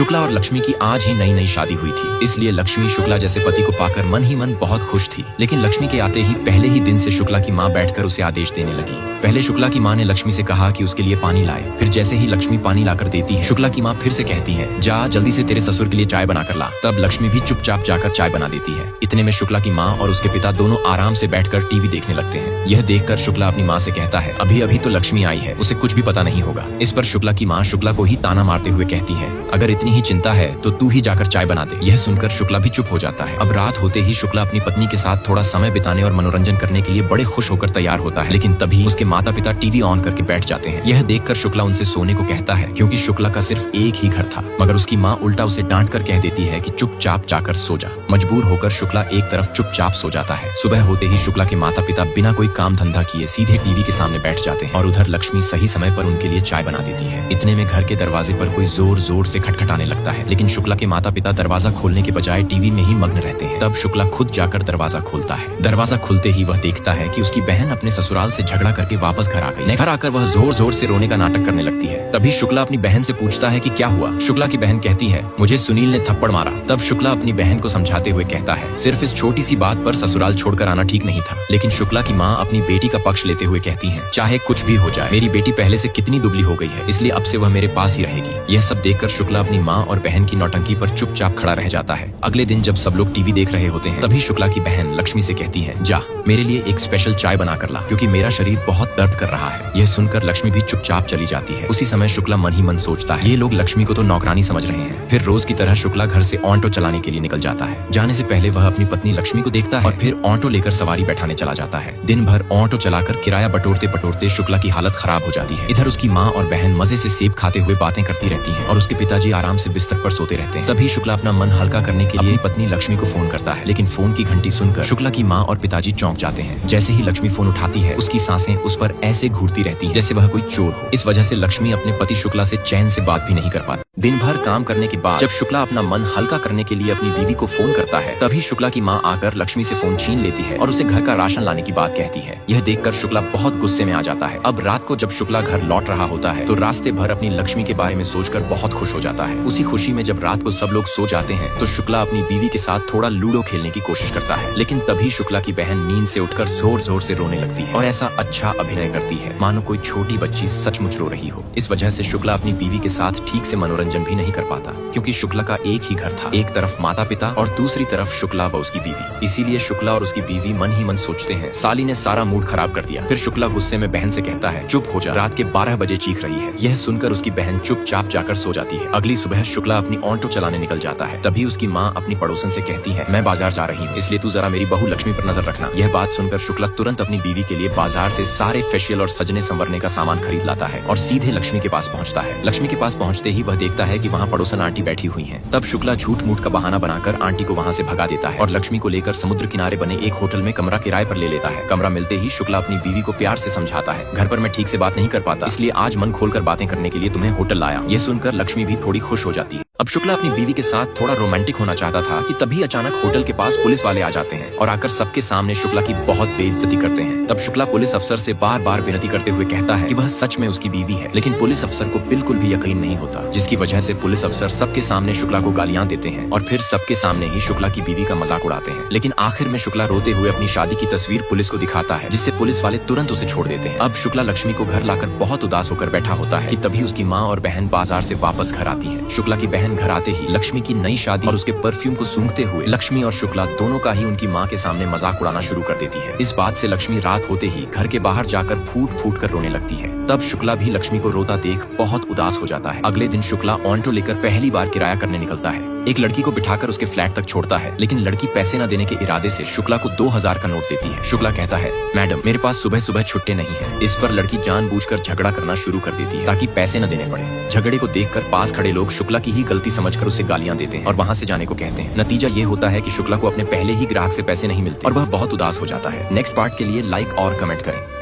शुक्ला और लक्ष्मी की आज ही नई नई शादी हुई थी, इसलिए लक्ष्मी शुक्ला जैसे पति को पाकर मन ही मन बहुत खुश थी। लेकिन लक्ष्मी के आते ही पहले ही दिन से शुक्ला की माँ बैठकर उसे आदेश देने लगी। पहले शुक्ला की माँ ने लक्ष्मी से कहा कि उसके लिए पानी लाए। फिर जैसे ही लक्ष्मी पानी लाकर देती है, शुक्ला की माँ फिर से कहती है, जा जल्दी से तेरे ससुर के लिए चाय बनाकर ला। तब लक्ष्मी भी चुपचाप जाकर चाय बना देती है। इतने में शुक्ला की माँ और उसके पिता दोनों आराम से बैठकर टीवी देखने लगते हैं। यह देखकर शुक्ला अपनी माँ से कहता है, अभी अभी तो लक्ष्मी आई है, उसे कुछ भी पता नहीं होगा। इस पर शुक्ला की माँ शुक्ला को ही ताना मारते हुए कहती है, अगर इतनी ही चिंता है तो तू ही जाकर चाय बना दे। यह सुनकर शुक्ला भी चुप हो जाता है। अब रात होते ही शुक्ला अपनी पत्नी के साथ थोड़ा समय बिताने और मनोरंजन करने के लिए बड़े खुश होकर तैयार होता है। लेकिन तभी उसके माता पिता टीवी ऑन करके बैठ जाते हैं। यह देखकर शुक्ला उनसे सोने को कहता है, क्योंकि शुक्ला का सिर्फ एक ही घर था। मगर उसकी माँ उल्टा उसे डांट कर कह देती है कि चुपचाप जाकर सो जा। मजबूर होकर शुक्ला एक तरफ चुपचाप सो जाता है। सुबह होते ही शुक्ला के माता पिता बिना कोई काम धंधा किए सीधे टीवी के सामने बैठ जाते हैं और उधर लक्ष्मी सही समय पर उनके लिए चाय बना देती है। इतने में घर के दरवाजे पर कोई जोर जोर से खटखटाने लगता है, लेकिन शुक्ला के माता पिता दरवाजा खोलने के बजाय टीवी में ही मग्न रहते हैं। तब शुक्ला खुद जाकर दरवाजा खोलता है। दरवाजा खुलते ही वह देखता है कि उसकी बहन अपने ससुराल से झगड़ा करके वापस घर आ गई। घर आकर वह जोर जोर से रोने का नाटक करने लगती है। तभी शुक्ला अपनी बहन से पूछता है कि क्या हुआ। शुक्ला की बहन कहती है, मुझे सुनील ने थप्पड़ मारा। तब शुक्ला अपनी बहन को समझाते हुए कहता है, सिर्फ इस छोटी सी बात पर ससुराल छोड़कर आना ठीक नहीं था। लेकिन शुक्ला की माँ अपनी बेटी का पक्ष लेते हुए कहती है, चाहे कुछ भी हो जाए, मेरी बेटी पहले से कितनी दुबली हो गई है, इसलिए अब से वह मेरे पास ही रहेगी। यह सब देखकर शुक्ला अपनी माँ और बहन की नौटंकी पर चुपचाप खड़ा रह जाता है। अगले दिन जब सब लोग टीवी देख रहे होते हैं, तभी शुक्ला की बहन लक्ष्मी से कहती है, जा मेरे लिए एक स्पेशल चाय बना कर ला, क्योंकि मेरा शरीर बहुत दर्द कर रहा है। यह सुनकर लक्ष्मी भी चुपचाप चली जाती है। उसी समय शुक्ला मन ही मन सोचता है, ये लोग लक्ष्मी को तो नौकरानी समझ रहे हैं। फिर रोज की तरह शुक्ला घर से ऑटो चलाने के लिए निकल जाता है। जाने से पहले वह अपनी पत्नी लक्ष्मी को देखता है और फिर ऑटो लेकर सवारी बैठाने चला जाता है। दिन भर ऑटो चलाकर किराया बटोरते बटोरते शुक्ला की हालत खराब हो जाती है। इधर उसकी माँ और बहन मजे से सेब खाते हुए बातें करती रहती हैं और उसके पिताजी आराम से बिस्तर पर सोते रहते हैं। तभी शुक्ला अपना मन हल्का करने के लिए पत्नी लक्ष्मी को फोन करता है, लेकिन फोन की घंटी सुनकर शुक्ला की माँ और पिताजी चौंक जाते हैं। जैसे ही लक्ष्मी फोन उठाती है, उसकी सांसें उस पर ऐसे घूरती रहती हैं जैसे वह कोई चोर हो। इस वजह से लक्ष्मी अपने पति शुक्ला से चैन से बात भी नहीं कर पाती। दिन भर काम करने के बाद जब शुक्ला अपना मन हल्का करने के लिए अपनी बीवी को फोन करता है, तभी शुक्ला की माँ आकर लक्ष्मी से फोन छीन लेती है और उसे घर का राशन लाने की बात कहती है। यह देखकर शुक्ला बहुत गुस्से में आ जाता है। अब रात को जब शुक्ला घर लौट रहा होता है, तो रास्ते भर अपनी लक्ष्मी के बारे में सोचकर बहुत खुश हो जाता है। उसी खुशी में जब रात को सब लोग सो जाते हैं, तो शुक्ला अपनी बीवी के साथ थोड़ा लूडो खेलने की कोशिश करता है। लेकिन तभी शुक्ला की बहन नींद से उठकर जोर जोर से रोने लगती है और ऐसा अच्छा अभिनय करती है मानो कोई छोटी बच्ची सचमुच रो रही हो। इस वजह से शुक्ला अपनी बीवी के साथ ठीक से मनोरंजन भी नहीं कर पाता, क्योंकि शुक्ला का एक ही घर था, एक तरफ माता पिता और दूसरी तरफ शुक्ला व उसकी बीवी। इसीलिए शुक्ला और उसकी बीवी मन ही मन सोचते हैं, साली ने सारा मूड खराब कर दिया। फिर शुक्ला गुस्से में बहन से कहता है, चुप हो जा, रात के 12 बजे चीख रही है। यह सुनकर उसकी बहन चुपचाप जाकर सो जाती है। अगली सुबह शुक्ला अपनी ऑटो चलाने निकल जाता है। तभी उसकी माँ अपनी पड़ोसन से कहती है, मैं बाजार जा रही हूँ, इसलिए तू जरा मेरी बहू लक्ष्मी पर नजर रखना। यह बात सुनकर शुक्ला तुरंत अपनी बीवी के लिए बाजार से सारे फेशियल और सजने संवरने का सामान खरीद लाता है और सीधे लक्ष्मी के पास पहुँचता है। लक्ष्मी के पास पहुँचते ही वह देखता है कि वहाँ पड़ोसन आंटी बैठी हुई हैं। तब शुक्ला झूठ मूठ का बहाना बनाकर आंटी को वहाँ से भगा देता है और लक्ष्मी को लेकर समुद्र किनारे बने एक होटल में कमरा किराए पर ले लेता है। कमरा मिलते ही शुक्ला अपनी बीवी को प्यार से समझाता है, घर पर मैं ठीक से बात नहीं कर पाता, इसलिए आज मन खोलकर बातें करने के लिए तुम्हें होटल लाया। ये सुनकर लक्ष्मी भी थोड़ी खुश हो जाती है। अब शुक्ला अपनी बीवी के साथ थोड़ा रोमांटिक होना चाहता था कि तभी अचानक होटल के पास पुलिस वाले आ जाते हैं और आकर सबके सामने शुक्ला की बहुत बेइज्जती करते हैं। तब शुक्ला पुलिस अफसर से बार बार विनती करते हुए कहता है कि वह सच में उसकी बीवी है, लेकिन पुलिस अफसर को बिल्कुल भी यकीन नहीं होता, जिसकी वजह से पुलिस अफसर सबके सामने शुक्ला को गालियां देते हैं और फिर सबके सामने ही शुक्ला की बीवी का मजाक उड़ाते हैं। लेकिन आखिर में शुक्ला रोते हुए अपनी शादी की तस्वीर पुलिस को दिखाता है, जिससे पुलिस वाले तुरंत उसे छोड़ देते हैं। अब शुक्ला लक्ष्मी को घर लाकर बहुत उदास होकर बैठा होता है कि तभी उसकी माँ और बहन बाजार से वापस घर आती है। शुक्ला की बहन घर आते ही लक्ष्मी की नई शादी और उसके परफ्यूम को सूंघते हुए लक्ष्मी और शुक्ला दोनों का ही उनकी माँ के सामने मजाक उड़ाना शुरू कर देती है। इस बात से लक्ष्मी रात होते ही घर के बाहर जाकर फूट फूट कर रोने लगती है। तब शुक्ला भी लक्ष्मी को रोता देख बहुत उदास हो जाता है। अगले दिन शुक्ला ऑटो लेकर पहली बार किराया करने निकलता है। एक लड़की को बिठाकर उसके फ्लैट तक छोड़ता है, लेकिन लड़की पैसे न देने के इरादे से शुक्ला को 2000 का नोट देती है। शुक्ला कहता है, मैडम मेरे पास सुबह सुबह छुट्टे नहीं है। इस पर लड़की जानबूझकर झगड़ा करना शुरू कर देती है ताकि पैसे न देने पड़े। झगड़े को देखकर पास खड़े लोग शुक्ला की ही गलती समझकर उसे गालियां देते हैं और वहां से जाने को कहते हैं। नतीजा ये होता है कि शुक्ला को अपने पहले ही ग्राहक से पैसे नहीं मिलते और वह बहुत उदास हो जाता है। नेक्स्ट पार्ट के लिए लाइक और कमेंट करें।